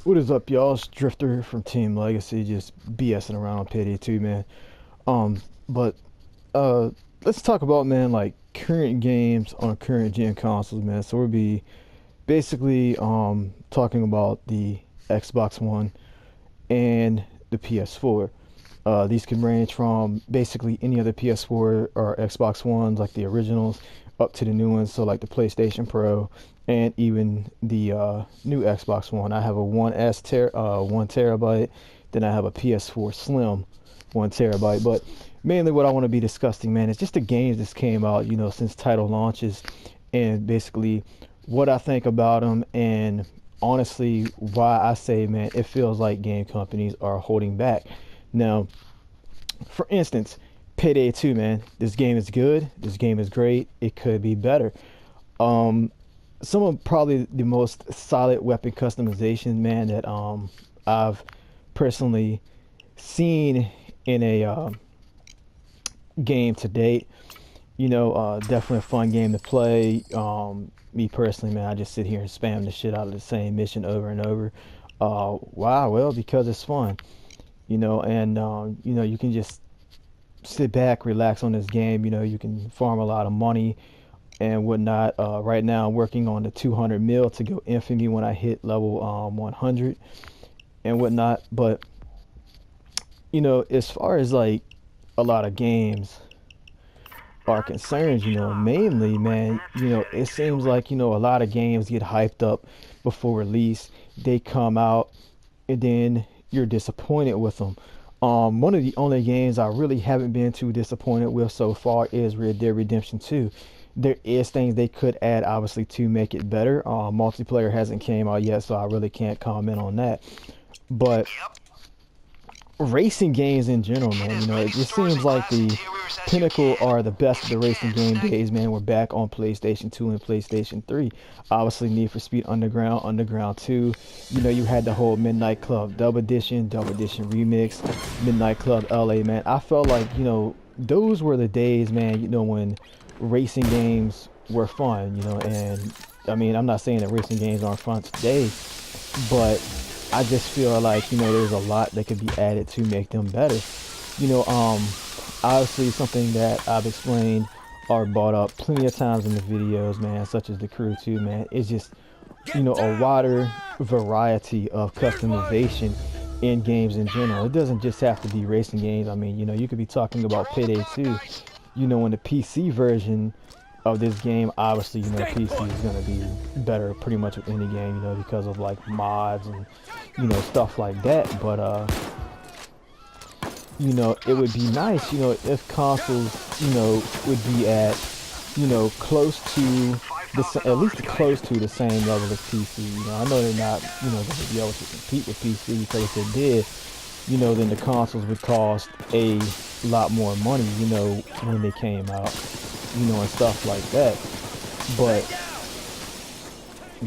What is up, y'all? It's Drifter from Team Legacy, just BSing around on Payday 2, man. But uh, let's talk about, man, like current games on current gen consoles, man. So we'll be basically talking about the Xbox One and the PS4. These can range from basically any other PS4 or Xbox Ones, like the originals, up to the new ones, so like the PlayStation Pro and even the new Xbox One. I have a 1 terabyte, then I have a PS4 Slim 1 terabyte. But mainly what I want to be discussing, man, is just the games that came out, since title launches, and basically what I think about them, and honestly why I say, man, it feels like game companies are holding back. Now, for instance, Payday 2, man, this game is good. This game is great. It could be better. Um, some of probably the most solid weapon customization, man, that I've personally seen in a game to date. Definitely a fun game to play. Me personally, man, I just sit here and spam the shit out of the same mission over and over. Why? Well, because it's fun. And you can just sit back, relax on this game. You can farm a lot of money and whatnot. Right now, I'm working on the 200 mil to go infamy when I hit level 100 and whatnot. But as far as like a lot of games are concerned, mainly, man, it seems like a lot of games get hyped up before release. They come out and then you're disappointed with them. One of the only games I really haven't been too disappointed with so far is Red Dead Redemption 2. There is things they could add, obviously, to make it better. Multiplayer hasn't came out yet, so I really can't comment on that. But racing games in general, man, it just seems like the pinnacle or the best of the racing game days, man, we're back on PlayStation 2 and PlayStation 3. Obviously, Need for Speed Underground, Underground 2. You had the whole Midnight Club Double Edition Remix, Midnight Club LA, man. I felt like, those were the days, man, when racing games were fun, and I mean, I'm not saying that racing games aren't fun today, but I just feel like, there's a lot that could be added to make them better. Obviously something that I've explained or brought up plenty of times in the videos, man, such as the Crew 2, man, is just, a wider variety of customization in games in general. It doesn't just have to be racing games. I mean, you could be talking about Payday 2, in the PC version of this game. Obviously, PC is going to be better pretty much with any game, because of like mods and stuff like that. But it would be nice, if consoles, would be at, close to at least close to the same level as PC. I know they're not, going to be able to compete with PC, because if they did, then the consoles would cost a lot more money, when they came out, and stuff like that. But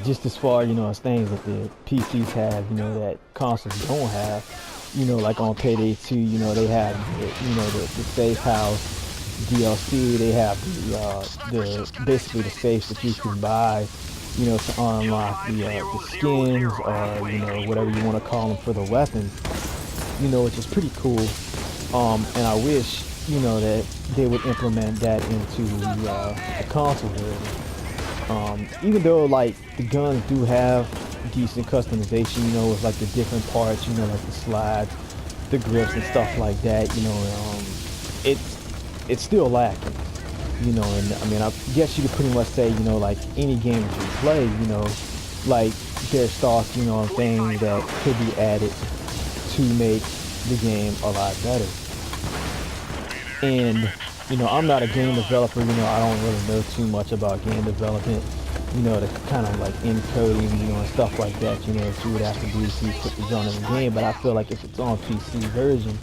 just as far, as things that the PCs have, that consoles don't have, like on Payday 2, they have, the safe house DLC. They have the basically the safes that you can buy, to unlock the skins, or whatever you want to call them, for the weapons, which is pretty cool. And I wish, that they would implement that into the console version. Even though like the guns do have decent customization, with like the different parts, like the slides, the grips and stuff like that, it's still lacking, and I mean, I guess you could pretty much say, like any game that you play, like there's thoughts, on things that could be added to make the game a lot better. And I'm not a game developer, I don't really know too much about game development, the kind of like encoding, and stuff like that, that you would have to do to put the genre in the game. But I feel like if it's on PC version,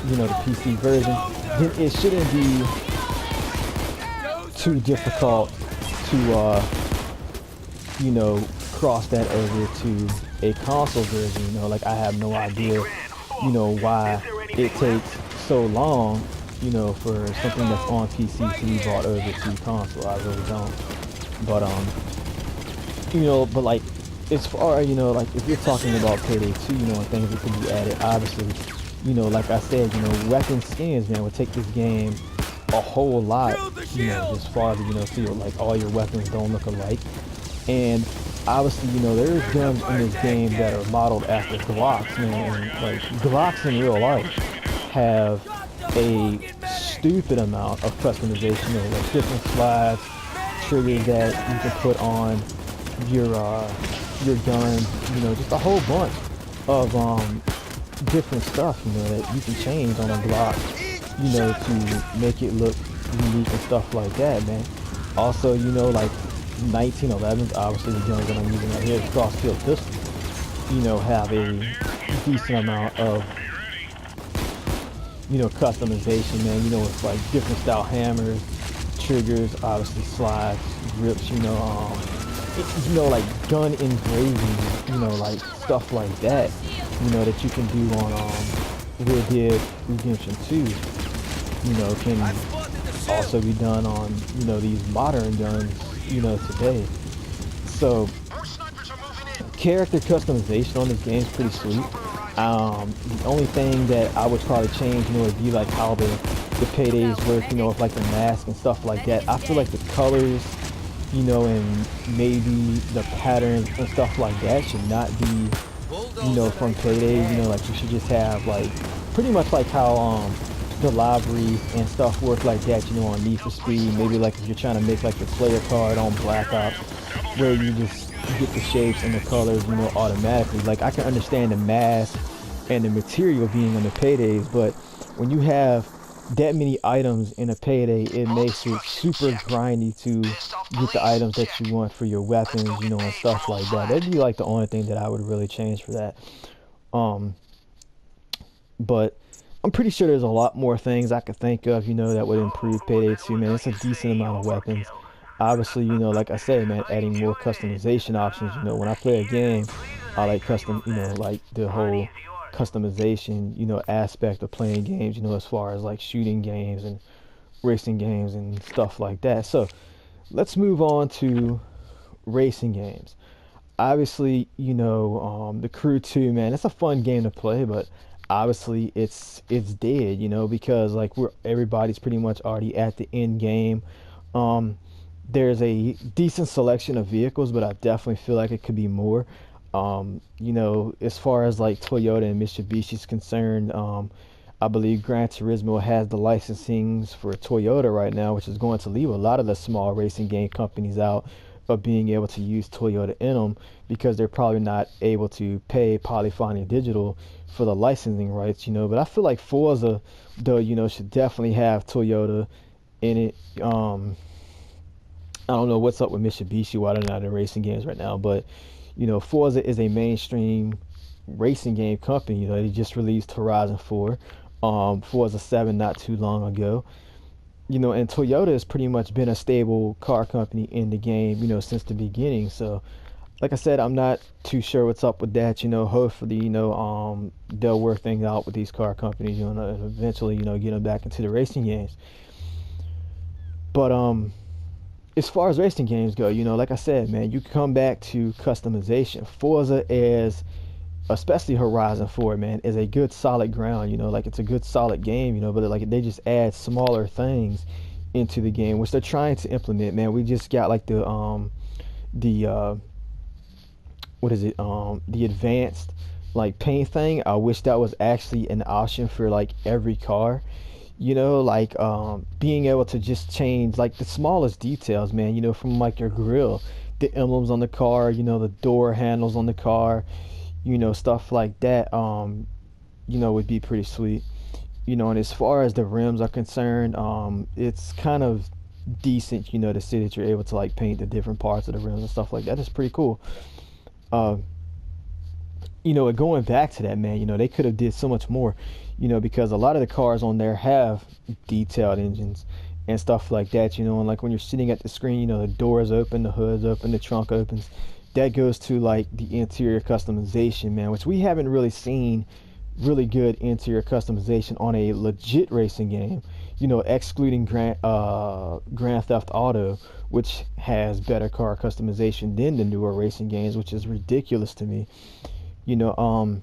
the PC version, then it shouldn't be too difficult to, cross that over to a console version. Like I have no idea, why it takes so long, for something that's on PC to be brought over to console. I really don't. But but like as far, like if you're talking about Payday 2, and things that could be added, obviously, like I said, weapon skins, man, would take this game a whole lot, as far as, so like all your weapons don't look alike. And obviously, there's guns in this game that are modeled after Glocks, man, and like Glocks in real life have a stupid amount of customization, like different slides, triggers that you can put on your gun, just a whole bunch of different stuff, that you can change on a Glock, to make it look unique and stuff like that, man. Also, like 1911s, obviously the guns that I'm using right here, the cross-field pistols, have a decent amount of, customization, man. It's like different style hammers, triggers, obviously slides, grips, like gun engraving, like stuff like that, that you can do on Red Dead Redemption 2, can also be done on, these modern guns, today. So character customization on this game is pretty sweet. The only thing that I would probably change, would be like how the paydays work, with like the mask and stuff like that. I feel like the colors, and maybe the patterns and stuff like that should not be, from Payday. Like you should just have like pretty much like how the liveries and stuff work like that, on Need for Speed. Maybe like if you're trying to make like your player card on Black Ops, where you just get the shapes and the colors, automatically. Like I can understand the mask and the material being on the Paydays, but when you have that many items in a Payday, it makes it super grindy to get the items that you want for your weapons, and stuff like that. That'd be like the only thing that I would really change for that. But I'm pretty sure there's a lot more things I could think of, that would improve Payday 2, man. It's a decent amount of weapons. Obviously, like I said, man, adding more customization options. When I play a game, I like custom, like the whole customization, aspect of playing games, as far as like shooting games and racing games and stuff like that. So let's move on to racing games. Obviously, the Crew 2, man, it's a fun game to play, but obviously it's dead, because like everybody's pretty much already at the end game. There's a decent selection of vehicles, but I definitely feel like it could be more. As far as like Toyota and Mitsubishi's concerned, I believe Gran Turismo has the licensings for Toyota right now, which is going to leave a lot of the small racing game companies out of being able to use Toyota in them, because they're probably not able to pay Polyphony Digital for the licensing rights, But I feel like Forza, though, should definitely have Toyota in it. I don't know what's up with Mitsubishi, why they're not in racing games right now, but Forza is a mainstream racing game company. They just released Horizon 4, Forza 7 not too long ago. And Toyota has pretty much been a stable car company in the game, since the beginning. So, like I said, I'm not too sure what's up with that. Hopefully, they'll work things out with these car companies, and eventually, get them back into the racing games. But as far as racing games go, like I said, man, you come back to customization. Forza is, especially Horizon 4, man, is a good solid ground, like it's a good solid game, but like they just add smaller things into the game, which they're trying to implement, man. We just got like the advanced like paint thing. I wish that was actually an option for like every car. Like being able to just change like the smallest details, man, from like your grill, the emblems on the car, the door handles on the car, stuff like that, would be pretty sweet. And as far as the rims are concerned, it's kind of decent, to see that you're able to like paint the different parts of the rims and stuff like that. It's pretty cool. Going back to that, man, they could have did so much more, because a lot of the cars on there have detailed engines and stuff like that, and like when you're sitting at the screen, the doors open, the hood's open, the trunk opens. That goes to like the interior customization, man, which we haven't really seen really good interior customization on a legit racing game, excluding Grand Theft Auto, which has better car customization than the newer racing games, which is ridiculous to me. You know,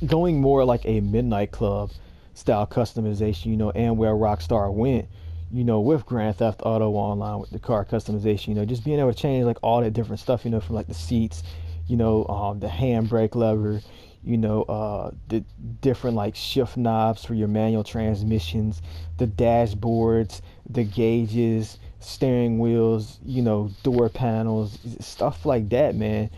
going more like a Midnight Club style customization, and where Rockstar went, with Grand Theft Auto Online with the car customization, just being able to change like all that different stuff, from like the seats, the handbrake lever, the different like shift knobs for your manual transmissions, the dashboards, the gauges, steering wheels, door panels, stuff like that, man.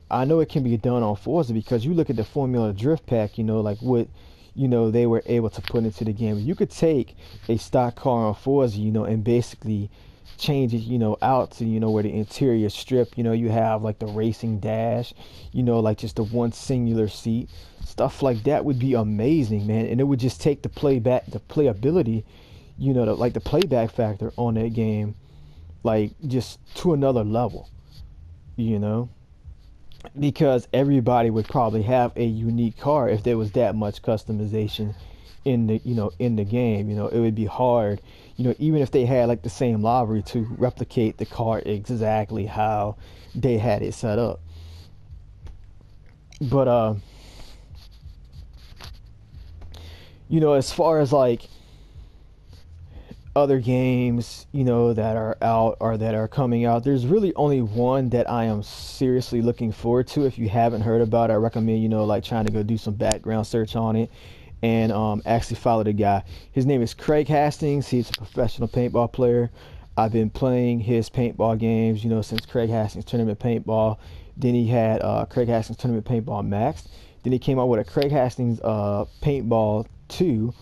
I know it can be done on Forza because you look at the Formula Drift Pack, like what, they were able to put into the game. You could take a stock car on Forza, and basically change it, out to, where the interior strip, you have like the racing dash, like just the one singular seat. Stuff like that would be amazing, man. And it would just take the playability, like the playback factor on that game, like just to another level, you know? Because everybody would probably have a unique car if there was that much customization in the game. It would be hard, even if they had like the same livery, to replicate the car exactly how they had it set up. But as far as like other games, that are out or that are coming out, there's really only one that I am seriously looking forward to. If you haven't heard about it, I recommend, like trying to go do some background search on it and actually follow the guy. His name is Craig Hastings. He's a professional paintball player. I've been playing his paintball games, since Craig Hastings Tournament Paintball. Then he had Craig Hastings Tournament Paintball Max. Then he came out with a Craig Hastings Paintball 2,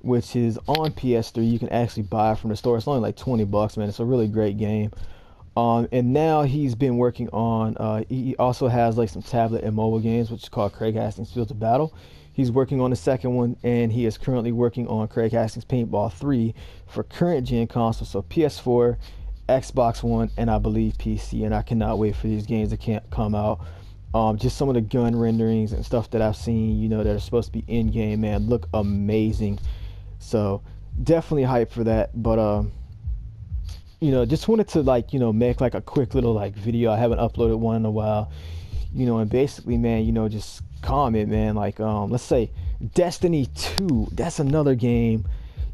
which is on PS3. You can actually buy it from the store. It's only like $20, man. It's a really great game. And now he's been working on, he also has like some tablet and mobile games, which is called Craig Hastings Fields of Battle. He's working on the second one, and he is currently working on Craig Hastings Paintball 3 for current gen consoles, so PS4, Xbox One, and I believe PC. And I cannot wait for these games to come out. Just some of the gun renderings and stuff that I've seen, that are supposed to be in game, man, look amazing. So definitely hyped for that. But just wanted to like, make like a quick little like video. I haven't uploaded one in a while, and basically, man, just comment, man, like let's say Destiny 2. That's another game,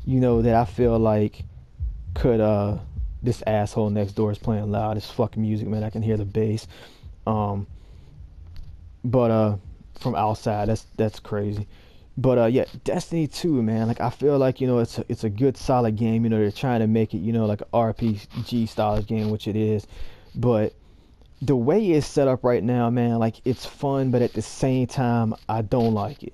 that I feel like could this asshole next door is playing loud as fucking music, man. I can hear the bass. But from outside, that's crazy. But yeah, Destiny 2, man, like I feel like, it's a good solid game. They're trying to make it, like an RPG style game, which it is. But the way it's set up right now, man, like it's fun, but at the same time, I don't like it.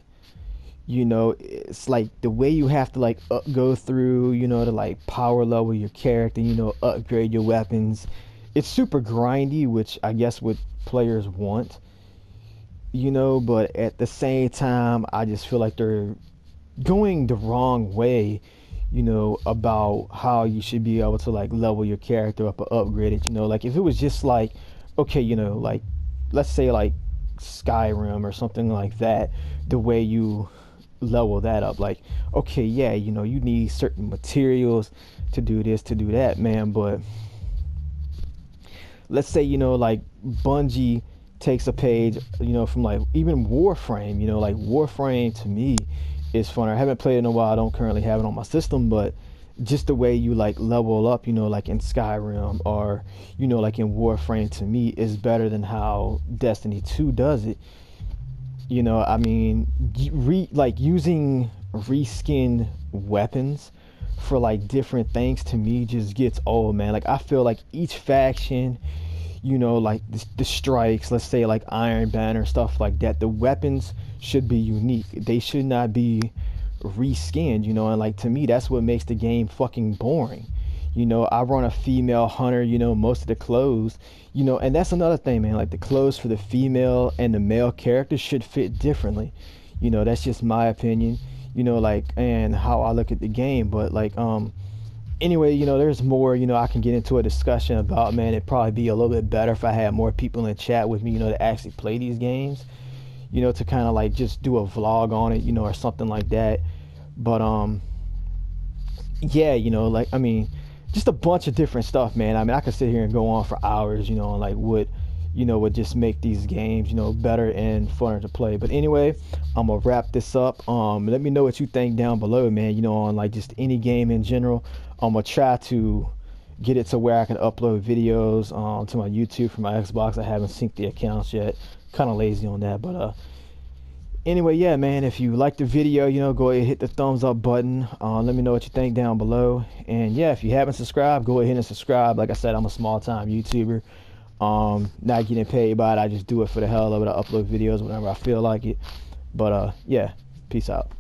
It's like the way you have to like go through, to like power level your character, upgrade your weapons. It's super grindy, which I guess what players want. But at the same time, I just feel like they're going the wrong way, about how you should be able to like level your character up or upgrade it. Like if it was just like, okay, like let's say like Skyrim or something like that, the way you level that up, like, okay, yeah, you need certain materials to do this, to do that, man. But let's say, like Bungie takes a page, from like even Warframe, like Warframe to me is funner. I haven't played it in a while. I don't currently have it on my system, but just the way you like level up, like in Skyrim or, like in Warframe to me is better than how Destiny 2 does it. I mean, like using reskin weapons for like different things to me just gets old, man. Like I feel like each faction, like the strikes, let's say like Iron Banner, stuff like that, the weapons should be unique. They should not be reskinned, and like to me that's what makes the game fucking boring. I run a female hunter, most of the clothes, and that's another thing, man, like the clothes for the female and the male characters should fit differently. That's just my opinion, like, and how I look at the game. But like anyway, there's more, I can get into a discussion about, man. It'd probably be a little bit better if I had more people in chat with me, to actually play these games, to kind of like just do a vlog on it, or something like that. But yeah, you know, like I mean, just a bunch of different stuff, man. I mean, I could sit here and go on for hours, you know, on like what, you know, would just make these games, you know, better and funner to play. But anyway, I'm gonna wrap this up. Let me know what you think down below, man. You know, on like just any game in general. I'm gonna try to get it to where I can upload videos to my YouTube from my Xbox. I haven't synced the accounts yet. Kind of lazy on that, but anyway, yeah, man, if you like the video, you know, go ahead and hit the thumbs up button. Let me know what you think down below. And yeah, if you haven't subscribed, go ahead and subscribe. Like I said, I'm a small time YouTuber. Not getting paid by it. I just do it for the hell of it. I upload videos whenever I feel like it. But yeah, peace out.